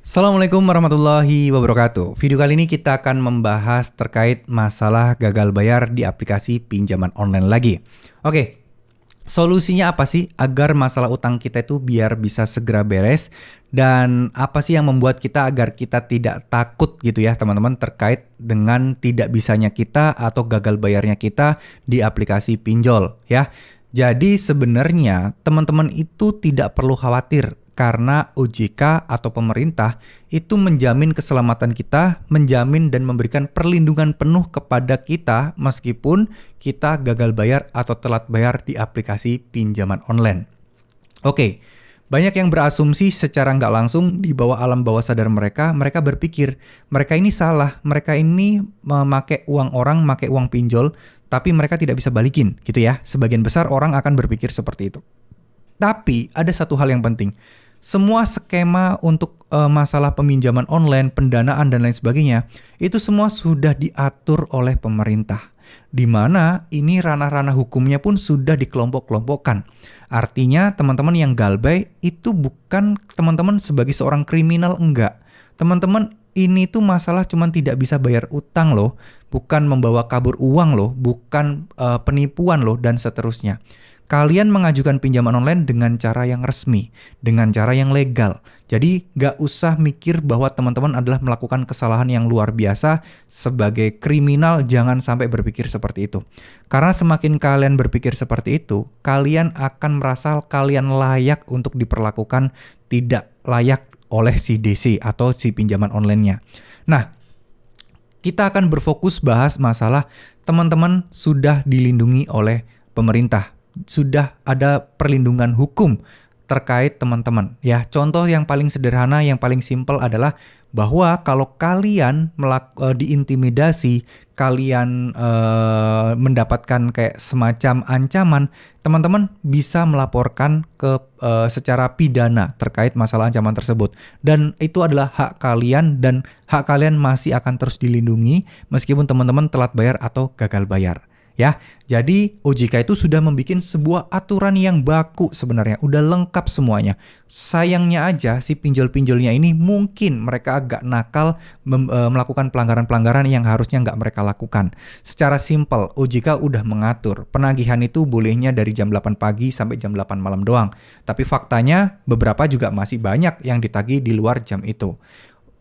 Assalamualaikum warahmatullahi wabarakatuh. Video kali ini kita akan membahas terkait masalah gagal bayar di aplikasi pinjaman online lagi. Oke, solusinya apa sih agar masalah utang kita itu biar bisa segera beres? Dan apa sih yang membuat kita agar kita tidak takut gitu ya teman-teman terkait dengan tidak bisanya kita atau gagal bayarnya kita di aplikasi pinjol ya. Jadi sebenarnya teman-teman itu tidak perlu khawatir karena OJK atau pemerintah itu menjamin keselamatan kita, menjamin dan memberikan perlindungan penuh kepada kita meskipun kita gagal bayar atau telat bayar di aplikasi pinjaman online. Oke, banyak yang berasumsi secara nggak langsung di bawah alam bawah sadar mereka berpikir mereka ini salah, mereka ini memakai uang orang, memakai uang pinjol, tapi mereka tidak bisa balikin gitu ya. Sebagian besar orang akan berpikir seperti itu. Tapi ada satu hal yang penting. Semua skema untuk masalah peminjaman online, pendanaan dan lain sebagainya, itu semua sudah diatur oleh pemerintah. Di mana ini ranah-ranah hukumnya pun sudah dikelompok-kelompokkan. Artinya teman-teman yang galbay itu bukan teman-teman sebagai seorang kriminal, enggak. Teman-teman ini tuh masalah cuman tidak bisa bayar utang loh, bukan membawa kabur uang loh, bukan penipuan loh dan seterusnya. Kalian mengajukan pinjaman online dengan cara yang resmi, dengan cara yang legal. Jadi nggak usah mikir bahwa teman-teman adalah melakukan kesalahan yang luar biasa sebagai kriminal, jangan sampai berpikir seperti itu. Karena semakin kalian berpikir seperti itu, kalian akan merasa kalian layak untuk diperlakukan tidak layak oleh si DC atau si pinjaman online-nya. Nah, kita akan berfokus bahas masalah teman-teman sudah dilindungi oleh pemerintah. Sudah ada perlindungan hukum terkait teman-teman. Ya, contoh yang paling sederhana, yang paling simpel adalah bahwa kalau kalian diintimidasi, kalian mendapatkan kayak semacam ancaman, teman-teman bisa melaporkan ke secara pidana terkait masalah ancaman tersebut. Dan itu adalah hak kalian dan hak kalian masih akan terus dilindungi meskipun teman-teman telat bayar atau gagal bayar. Ya, jadi OJK itu sudah membuat sebuah aturan yang baku sebenarnya, udah lengkap semuanya. Sayangnya aja si pinjol-pinjolnya ini mungkin mereka agak nakal melakukan pelanggaran-pelanggaran yang harusnya nggak mereka lakukan. Secara simpel, OJK udah mengatur penagihan itu bolehnya dari jam 8 pagi sampai jam 8 malam doang. Tapi faktanya beberapa juga masih banyak yang ditagih di luar jam itu.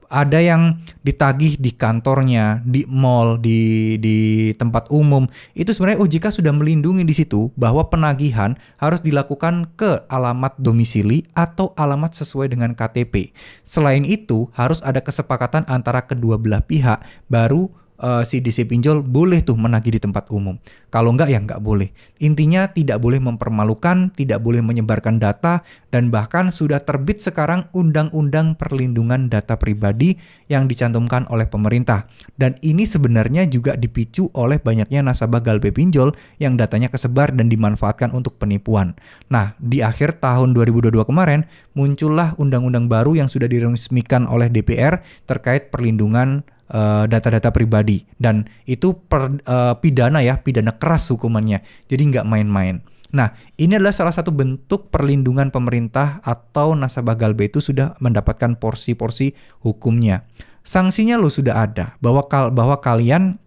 Ada yang ditagih di kantornya, di mall, di tempat umum. Itu sebenarnya OJK sudah melindungi di situ bahwa penagihan harus dilakukan ke alamat domisili atau alamat sesuai dengan KTP. Selain itu, harus ada kesepakatan antara kedua belah pihak baru si DC pinjol boleh tuh menagih di tempat umum. Kalau enggak ya enggak boleh. Intinya tidak boleh mempermalukan, tidak boleh menyebarkan data, dan bahkan sudah terbit sekarang Undang-Undang Perlindungan Data Pribadi yang dicantumkan oleh pemerintah. Dan ini sebenarnya juga dipicu oleh banyaknya nasabah galbay pinjol yang datanya kesebar dan dimanfaatkan untuk penipuan. Nah, di akhir tahun 2022 kemarin muncullah undang-undang baru yang sudah diresmikan oleh DPR terkait perlindungan data-data pribadi, dan itu pidana ya, pidana keras hukumannya, jadi nggak main-main. Nah, ini adalah salah satu bentuk perlindungan pemerintah atau nasabah galbay itu sudah mendapatkan porsi-porsi hukumnya. Sanksinya lo sudah ada, bahwa kalian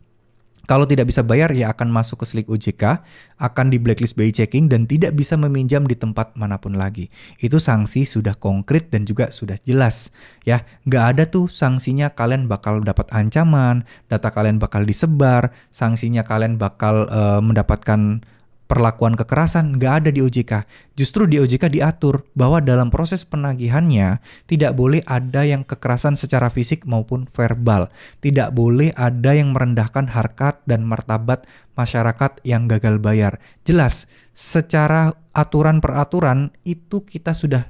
kalau tidak bisa bayar ya akan masuk ke slik OJK, akan di blacklist BI checking dan tidak bisa meminjam di tempat manapun lagi. Itu sanksi sudah konkret dan juga sudah jelas. Ya, nggak ada tuh sanksinya kalian bakal dapat ancaman, data kalian bakal disebar, sanksinya kalian bakal mendapatkan perlakuan kekerasan, nggak ada di OJK. Justru di OJK diatur bahwa dalam proses penagihannya tidak boleh ada yang kekerasan secara fisik maupun verbal. Tidak boleh ada yang merendahkan harkat dan martabat masyarakat yang gagal bayar. Jelas, secara aturan peraturan itu kita sudah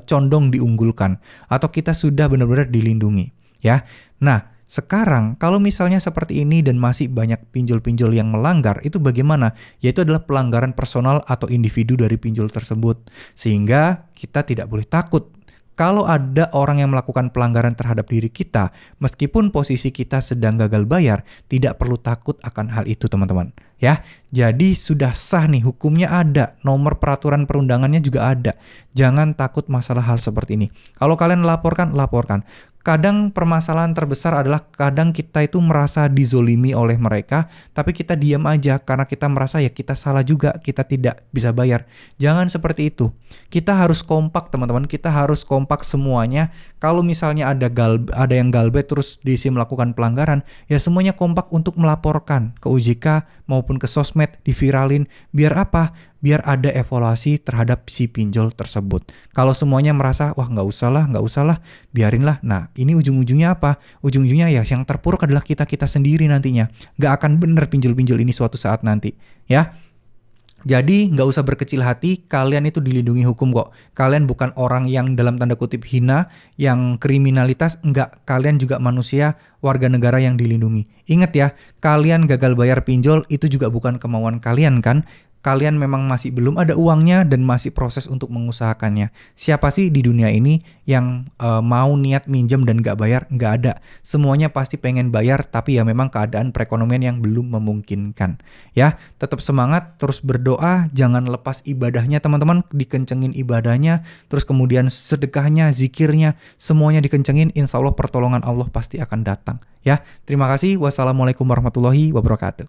condong diunggulkan atau kita sudah benar-benar dilindungi. Ya, nah. Sekarang, kalau misalnya seperti ini dan masih banyak pinjol-pinjol yang melanggar, itu bagaimana? Yaitu adalah pelanggaran personal atau individu dari pinjol tersebut. Sehingga kita tidak boleh takut. Kalau ada orang yang melakukan pelanggaran terhadap diri kita, meskipun posisi kita sedang gagal bayar, tidak perlu takut akan hal itu teman-teman. Ya, jadi sudah sah nih, hukumnya ada, nomor peraturan perundangannya juga ada. Jangan takut masalah hal seperti ini. Kalau kalian laporkan, laporkan. Kadang permasalahan terbesar adalah kadang kita itu merasa dizolimi oleh mereka, tapi kita diam aja karena kita merasa ya kita salah juga, kita tidak bisa bayar. Jangan seperti itu. Kita harus kompak teman-teman, kita harus kompak semuanya. Kalau misalnya ada yang galbet terus diisi melakukan pelanggaran, ya semuanya kompak untuk melaporkan ke OJK maupun ke sosmed, diviralin. Biar apa? Biar ada evaluasi terhadap si pinjol tersebut. Kalau semuanya merasa, wah nggak usah lah, biarinlah. Nah, ini ujung-ujungnya apa? Ujung-ujungnya ya yang terpuruk adalah kita sendiri nantinya. Nggak akan bener pinjol-pinjol ini suatu saat nanti. Ya. Jadi nggak usah berkecil hati, kalian itu dilindungi hukum kok. Kalian bukan orang yang dalam tanda kutip hina, yang kriminalitas, enggak. Kalian juga manusia, warga negara yang dilindungi. Ingat ya, kalian gagal bayar pinjol itu juga bukan kemauan kalian kan? Kalian memang masih belum ada uangnya dan masih proses untuk mengusahakannya. Siapa sih di dunia ini yang mau niat minjem dan gak bayar? Gak ada. Semuanya pasti pengen bayar, tapi ya memang keadaan perekonomian yang belum memungkinkan. Ya, tetap semangat, terus berdoa, jangan lepas ibadahnya teman-teman, dikencengin ibadahnya, terus kemudian sedekahnya, zikirnya, semuanya dikencengin, insya Allah pertolongan Allah pasti akan datang. Ya, terima kasih. Wassalamualaikum warahmatullahi wabarakatuh.